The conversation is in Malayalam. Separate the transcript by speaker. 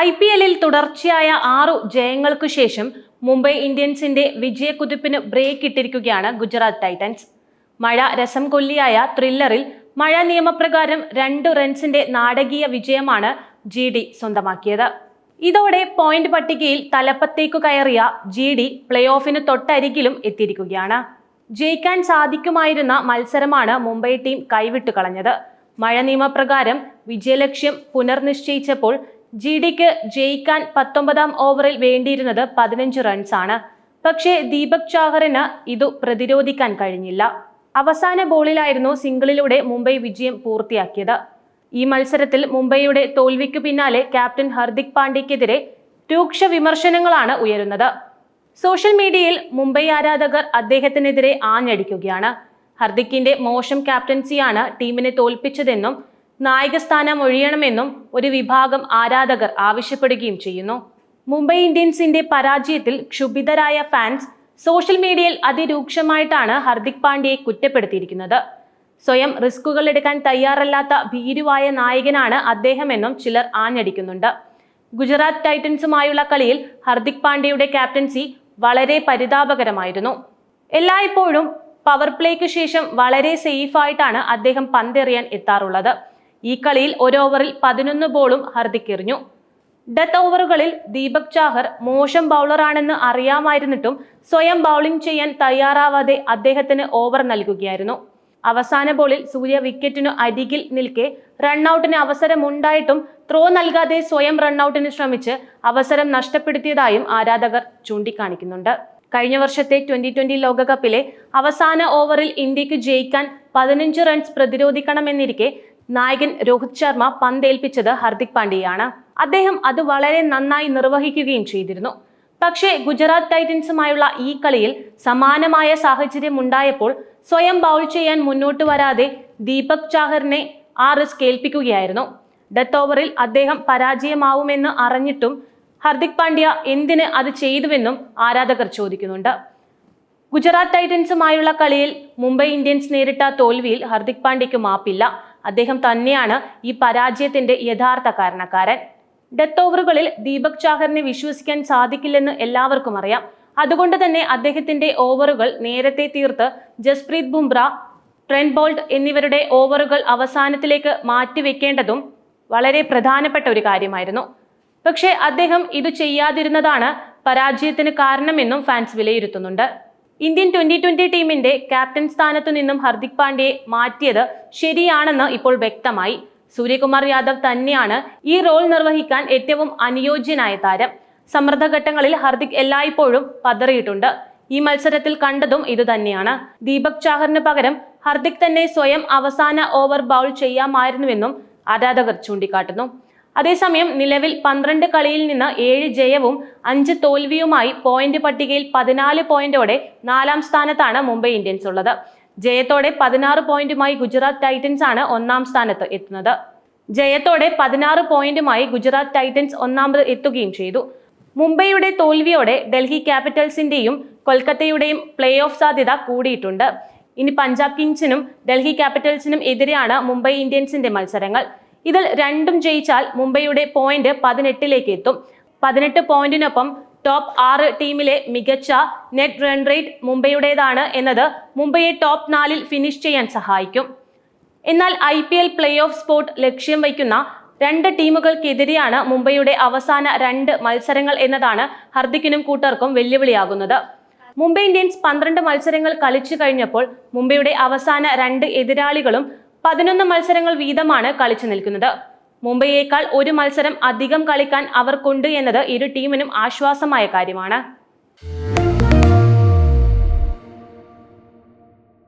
Speaker 1: IPL-ൽ തുടർച്ചയായ 6 ജയങ്ങൾക്കു ശേഷം മുംബൈ ഇന്ത്യൻസിന്റെ വിജയക്കുതിപ്പിന് ബ്രേക്ക് ഇട്ടിരിക്കുകയാണ് ഗുജറാത്ത് ടൈറ്റൻസ്. മഴ രസം കൊല്ലിയായ ത്രില്ലറിൽ മഴ നിയമപ്രകാരം 2 റൺസിന്റെ നാടകീയ വിജയമാണ് GD സ്വന്തമാക്കിയത്. ഇതോടെ പോയിന്റ് പട്ടികയിൽ തലപ്പത്തേക്കു കയറിയ GD പ്ലേ ഓഫിന് തൊട്ടരികിലും എത്തിയിരിക്കുകയാണ്. ജയിക്കാൻ സാധിക്കുമായിരുന്ന മത്സരമാണ് മുംബൈ ടീം കൈവിട്ടു കളഞ്ഞത്. മഴ നിയമപ്രകാരം വിജയലക്ഷ്യം പുനർനിശ്ചയിച്ചപ്പോൾ GDക്ക് ജയിക്കാൻ 19ാം ഓവറിൽ വേണ്ടിയിരുന്നത് 15 റൺസാണ്. പക്ഷേ ദീപക് ചാഹറിന് ഇതു പ്രതിരോധിക്കാൻ കഴിഞ്ഞില്ല. അവസാന ബോളിലായിരുന്നു സിംഗിളിലൂടെ മുംബൈ വിജയം പൂർത്തിയാക്കിയത്. ഈ മത്സരത്തിൽ മുംബൈയുടെ തോൽവിക്കു പിന്നാലെ ക്യാപ്റ്റൻ ഹർദിക് പാണ്ഡ്യയ്ക്കെതിരെ രൂക്ഷ വിമർശനങ്ങളാണ് ഉയരുന്നത്. സോഷ്യൽ മീഡിയയിൽ മുംബൈ ആരാധകർ അദ്ദേഹത്തിനെതിരെ ആഞ്ഞടിക്കുകയാണ്. ഹർദിക്കിന്റെ മോശം ക്യാപ്റ്റൻസിയാണ് ടീമിനെ തോൽപ്പിച്ചതെന്നും നായകസ്ഥാനം ഒഴിയണമെന്നും ഒരു വിഭാഗം ആരാധകർ ആവശ്യപ്പെടുകയും ചെയ്യുന്നു. മുംബൈ ഇന്ത്യൻസിന്റെ പരാജയത്തിൽ ക്ഷുഭിതരായ ഫാൻസ് സോഷ്യൽ മീഡിയയിൽ അതിരൂക്ഷമായിട്ടാണ് ഹർദിക് പാണ്ഡ്യയെ കുറ്റപ്പെടുത്തിയിരിക്കുന്നത്. സ്വയം റിസ്കുകൾ എടുക്കാൻ തയ്യാറല്ലാത്ത ഭീരുവായ നായകനാണ് അദ്ദേഹമെന്നും ചിലർ ആഞ്ഞടിക്കുന്നുണ്ട്. ഗുജറാത്ത് ടൈറ്റൻസുമായുള്ള കളിയിൽ ഹർദിക് പാണ്ഡ്യയുടെ ക്യാപ്റ്റൻസി വളരെ പരിതാപകരമായിരുന്നു. എല്ലായ്പ്പോഴും പവർ പ്ലേക്ക് ശേഷം വളരെ സേഫായിട്ടാണ് അദ്ദേഹം പന്തെറിയാൻ എത്താറുള്ളത്. ഈ കളിയിൽ ഒരു ഓവറിൽ 11 ബോളും ഹർദിക് എറിഞ്ഞു. ഡെത്ത് ഓവറുകളിൽ ദീപക് ചാഹർ മോശം ബൗളറാണെന്ന് അറിയാമായിരുന്നിട്ടും സ്വയം ബൗളിംഗ് ചെയ്യാൻ തയ്യാറാവാതെ അദ്ദേഹത്തിന് ഓവർ നൽകുകയായിരുന്നു. അവസാന ബോളിൽ സൂര്യ വിക്കറ്റിനു അരികിൽ നിൽക്കെ റണ്ണൌട്ടിന് അവസരമുണ്ടായിട്ടും ത്രോ നൽകാതെ സ്വയം റണ്ണൌട്ടിന് ശ്രമിച്ച് അവസരം നഷ്ടപ്പെടുത്തിയതായും ആരാധകർ ചൂണ്ടിക്കാണിക്കുന്നുണ്ട്. കഴിഞ്ഞ വർഷത്തെ 2020 ലോകകപ്പിലെ അവസാന ഓവറിൽ ഇന്ത്യക്ക് ജയിക്കാൻ 15 റൺസ് പ്രതിരോധിക്കണമെന്നിരിക്കെ നായകൻ രോഹിത് ശർമ്മ പന്തേൽപ്പിച്ചത് ഹർദിക് പാണ്ഡ്യയാണ്. അദ്ദേഹം അത് വളരെ നന്നായി നിർവഹിക്കുകയും ചെയ്തിരുന്നു. പക്ഷേ ഗുജറാത്ത് ടൈറ്റൻസുമായുള്ള ഈ കളിയിൽ സമാനമായ സാഹചര്യം ഉണ്ടായപ്പോൾ സ്വയം ബൗൾ ചെയ്യാൻ മുന്നോട്ട് വരാതെ ദീപക് ചാഹറിനെ ആ റിസ്ക് ഏൽപ്പിക്കുകയായിരുന്നു. ഡെത്ത് ഓവറിൽ അദ്ദേഹം പരാജയമാവുമെന്ന് അറിഞ്ഞിട്ടും ഹർദിക് പാണ്ഡ്യ എന്തിന് അത് ചെയ്തുവെന്നും ആരാധകർ ചോദിക്കുന്നുണ്ട്. ഗുജറാത്ത് ടൈറ്റൻസുമായുള്ള കളിയിൽ മുംബൈ ഇന്ത്യൻസ് നേരിട്ട തോൽവിയിൽ ഹർദിക് പാണ്ഡ്യയ്ക്ക് മാപ്പില്ല. അദ്ദേഹം തന്നെയാണ് ഈ പരാജയത്തിന്റെ യഥാർത്ഥ കാരണക്കാരൻ. ഡെത്ത് ഓവറുകളിൽ ദീപക് ചാഹറിനെ വിശ്വസിക്കാൻ സാധിക്കില്ലെന്ന് എല്ലാവർക്കും അറിയാം. അതുകൊണ്ട് തന്നെ അദ്ദേഹത്തിന്റെ ഓവറുകൾ നേരത്തെ തീർത്ത് ജസ്പ്രീത് ബുംറ, ട്രെന്റ് ബോൾട്ട് എന്നിവരുടെ ഓവറുകൾ അവസാനത്തിലേക്ക് മാറ്റിവെക്കേണ്ടതും വളരെ പ്രധാനപ്പെട്ട ഒരു കാര്യമായിരുന്നു. പക്ഷേ അദ്ദേഹം ഇത് ചെയ്യാതിരുന്നതാണ് പരാജയത്തിന് കാരണമെന്നും ഫാൻസ് വിലയിരുത്തുന്നുണ്ട്. ഇന്ത്യൻ 2020 ടീമിന്റെ ക്യാപ്റ്റൻ സ്ഥാനത്തു നിന്നും ഹർദിക് പാണ്ഡ്യയെ മാറ്റിയത് ശരിയാണെന്ന് ഇപ്പോൾ വ്യക്തമായി. സൂര്യകുമാർ യാദവ് തന്നെയാണ് ഈ റോൾ നിർവഹിക്കാൻ ഏറ്റവും അനുയോജ്യനായ താരം. സമ്മർദ്ദഘട്ടങ്ങളിൽ ഹർദിക് എല്ലായ്പ്പോഴും പതറിയിട്ടുണ്ട്. ഈ മത്സരത്തിൽ കണ്ടതും ഇതുതന്നെയാണ്. ദീപക് ചാഹറിന് പകരം ഹർദിക് തന്നെ സ്വയം അവസാന ഓവർ ബൗൾ ചെയ്യാമായിരുന്നുവെന്നും ആരാധകർ ചൂണ്ടിക്കാട്ടുന്നു. അതേസമയം നിലവിൽ 12 കളിയിൽ നിന്ന് 7 ജയവും 5 തോൽവിയുമായി പോയിന്റ് പട്ടികയിൽ 14 പോയിന്റോടെ 4ാം സ്ഥാനത്താണ് മുംബൈ ഇന്ത്യൻസ് ഉള്ളത്. ജയത്തോടെ 16 പോയിന്റുമായി ഗുജറാത്ത് ടൈറ്റൻസ് ആണ് 1ാം സ്ഥാനത്ത് എത്തുന്നത്. ജയത്തോടെ 16 പോയിന്റുമായി ഗുജറാത്ത് ടൈറ്റൻസ് 1ാമത് എത്തുകയും ചെയ്തു. മുംബൈയുടെ തോൽവിയോടെ ഡൽഹി ക്യാപിറ്റൽസിന്റെയും കൊൽക്കത്തയുടെയും പ്ലേ ഓഫ് സാധ്യത കൂടിയിട്ടുണ്ട്. ഇനി പഞ്ചാബ് കിങ്സിനും ഡൽഹി ക്യാപിറ്റൽസിനും എതിരെയാണ് മുംബൈ ഇന്ത്യൻസിന്റെ മത്സരങ്ങൾ. ഇതിൽ രണ്ടും ജയിച്ചാൽ മുംബൈയുടെ പോയിന്റ് 18ലേക്ക് എത്തും. 18 പോയിന്റിനൊപ്പം ടോപ്പ് 6 ടീമിലെ മികച്ച നെറ്റ് റൺ റേറ്റ് മുംബൈയുടേതാണ് എന്നത് മുംബൈയെ ടോപ്പ് 4ൽ ഫിനിഷ് ചെയ്യാൻ സഹായിക്കും. എന്നാൽ IPL പ്ലേ ഓഫ് സ്പോട്ട് ലക്ഷ്യം വയ്ക്കുന്ന 2 ടീമുകൾക്കെതിരെയാണ് മുംബൈയുടെ അവസാന 2 മത്സരങ്ങൾ എന്നതാണ് ഹർദിക്കിനും കൂട്ടർക്കും വെല്ലുവിളിയാകുന്നത്. മുംബൈ ഇന്ത്യൻസ് 12 മത്സരങ്ങൾ കളിച്ചു കഴിഞ്ഞപ്പോൾ മുംബൈയുടെ അവസാന 2 എതിരാളികളും 11 മത്സരങ്ങൾ വീതമാണ് കളിച്ചു നിൽക്കുന്നത്. മുംബൈയേക്കാൾ 1 മത്സരം അധികം കളിക്കാൻ അവർക്കുണ്ട് എന്നത് ഇരു ടീമിനും ആശ്വാസമായ കാര്യമാണ്.